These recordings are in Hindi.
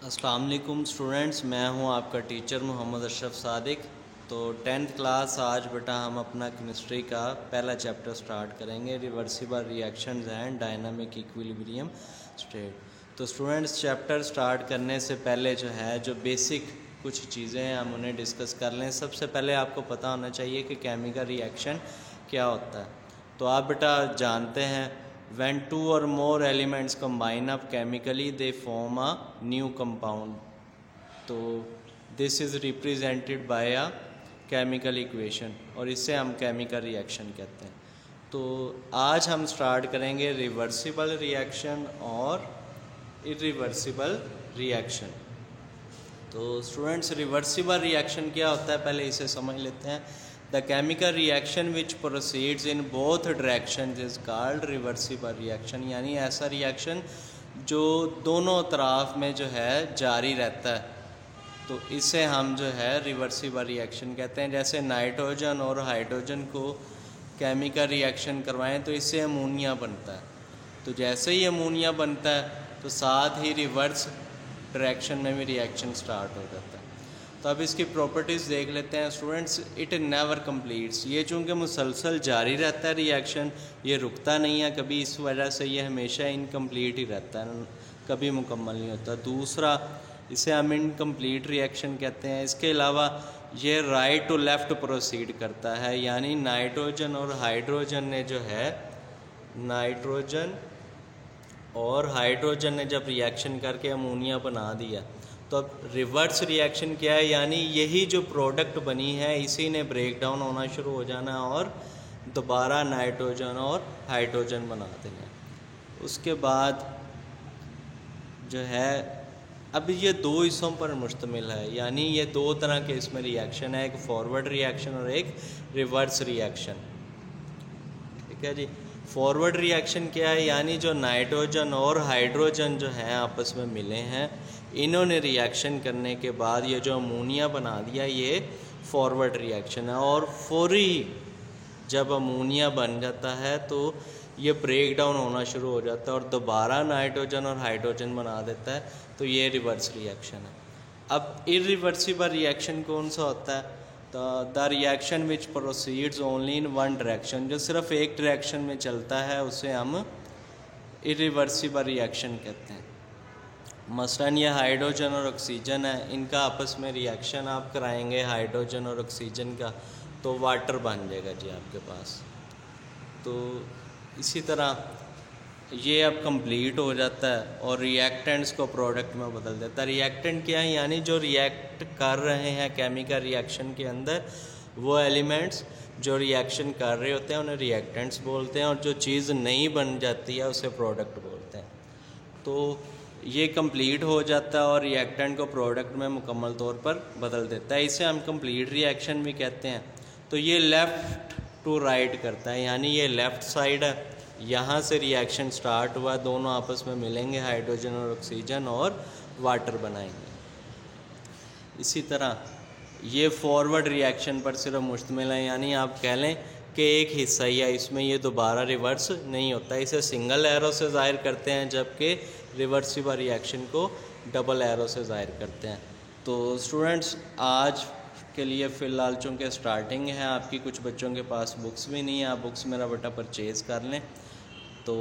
अस्सलाम वालेकुम स्टूडेंट्स, मैं हूं आपका टीचर मोहम्मद अशरफ सादिक। तो 10th क्लास आज बेटा हम अपना केमिस्ट्री का पहला चैप्टर स्टार्ट करेंगे, reversible reactions and dynamic equilibrium state. तो स्टूडेंट्स, चैप्टर स्टार्ट करने से पहले जो बेसिक कुछ चीज़ें हैं हम उन्हें डिस्कस कर लें। सबसे पहले आपको पता होना चाहिए कि केमिकल रिएक्शन क्या होता है। तो आप बेटा जानते हैं, when two or more elements combine up chemically they form a new compound। तो this is represented by a chemical equation और इसे हम chemical reaction कहते हैं। तो आज हम स्टार्ट करेंगे रिवर्सिबल रिएक्शन और इरिवर्सिबल रिएक्शन। तो स्टूडेंट्स, रिवर्सिबल रिएक्शन क्या होता है पहले इसे समझ लेते हैं। The chemical reaction which proceeds in both directions is called reversible reaction. यानी ऐसा रिएक्शन जो दोनों तरफ में जारी रहता है, तो इसे हम रिवर्सिबल रिएक्शन कहते हैं। जैसे नाइट्रोजन और हाइड्रोजन को केमिकल रिएक्शन करवाएं तो इससे अमोनिया बनता है। तो जैसे ही अमोनिया बनता है तो साथ ही रिवर्स डायरेक्शन में भी रिएक्शन स्टार्ट हो जाता है। तो अब इसकी प्रॉपर्टीज़ देख लेते हैं स्टूडेंट्स। इट नेवर कंप्लीट्स, ये चूँकि मुसलसल जारी रहता है रिएक्शन, ये रुकता नहीं है कभी, इस वजह से ये हमेशा इनकम्प्लीट ही रहता है, कभी मुकम्मल नहीं होता। दूसरा, इसे हम इनकम्प्लीट रिएक्शन कहते हैं। इसके अलावा ये राइट टू लेफ़्ट प्रोसीड करता है, यानी नाइट्रोजन और हाइड्रोजन ने जब रिएक्शन करके अमोनिया बना दिया, तो अब रिवर्स रिएक्शन क्या है, यानी यही जो प्रोडक्ट बनी है इसी ने ब्रेक डाउन होना शुरू हो जाना और दोबारा नाइट्रोजन और हाइड्रोजन बना देना। उसके बाद अब ये दो हिस्सों पर मुश्तमिल है, यानी ये दो तरह के इसमें रिएक्शन है, एक फॉरवर्ड रिएक्शन और एक रिवर्स रिएक्शन। ठीक है जी। फॉरवर्ड रिएक्शन क्या है, यानी जो नाइट्रोजन और हाइड्रोजन आपस में मिले हैं, इन्होंने रिएक्शन करने के बाद ये जो अमोनिया बना दिया, ये फॉरवर्ड रिएक्शन है। और फौरी जब अमोनिया बन जाता है तो ये ब्रेक डाउन होना शुरू हो जाता है और दोबारा नाइट्रोजन और हाइड्रोजन बना देता है, तो ये रिवर्स रिएक्शन है। अब इरिवर्सिबल रिएक्शन कौन सा होता है? The reaction which proceeds only in one direction, जो सिर्फ एक डायरेक्शन में चलता है उसे हम इरिवर्सिबल रिएक्शन कहते हैं। मसलन ये हाइड्रोजन और ऑक्सीजन है, इनका आपस में रिएक्शन आप कराएंगे हाइड्रोजन और ऑक्सीजन का, तो वाटर बन जाएगा जी आपके पास। तो इसी तरह ये अब कंप्लीट हो जाता है और रिएक्टेंट्स को प्रोडक्ट में बदल देता है। रिएक्टेंट क्या है, यानी जो रिएक्ट कर रहे हैं केमिकल रिएक्शन के अंदर, वो एलिमेंट्स जो रिएक्शन कर रहे होते हैं उन्हें रिएक्टेंट्स बोलते हैं, और जो चीज़ नहीं बन जाती है उसे प्रोडक्ट बोलते हैं। तो ये कंप्लीट हो जाता है और रिएक्टेंट को प्रोडक्ट में मुकम्मल तौर पर बदल देता है। इसे हम कंप्लीट रिएक्शन भी कहते हैं। तो ये लेफ़्ट टू राइट करता है, यानी ये लेफ़्ट साइड है, यहाँ से रिएक्शन स्टार्ट हुआ, दोनों आपस में मिलेंगे हाइड्रोजन और ऑक्सीजन और वाटर बनाएंगे। इसी तरह ये फॉरवर्ड रिएक्शन पर सिर्फ मुश्तमिल है, यानी आप कह लें कि एक हिस्सा ही है, इसमें ये दोबारा रिवर्स नहीं होता। इसे सिंगल एरो से ज़ाहिर करते हैं, जबकि रिवर्सिबल रिएक्शन को डबल एरो से ज़ाहिर करते हैं। तो स्टूडेंट्स, आज के लिए फ़िलहाल चूँकि स्टार्टिंग है, आपकी कुछ बच्चों के पास बुक्स भी नहीं है, आप बुक्स मेरा बेटा परचेज़ कर लें, तो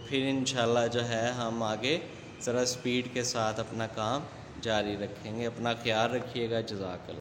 फिर इंशाल्लाह हम आगे ज़रा स्पीड के साथ अपना काम जारी रखेंगे। अपना ख्याल रखिएगा। जज़ाकल्लाह।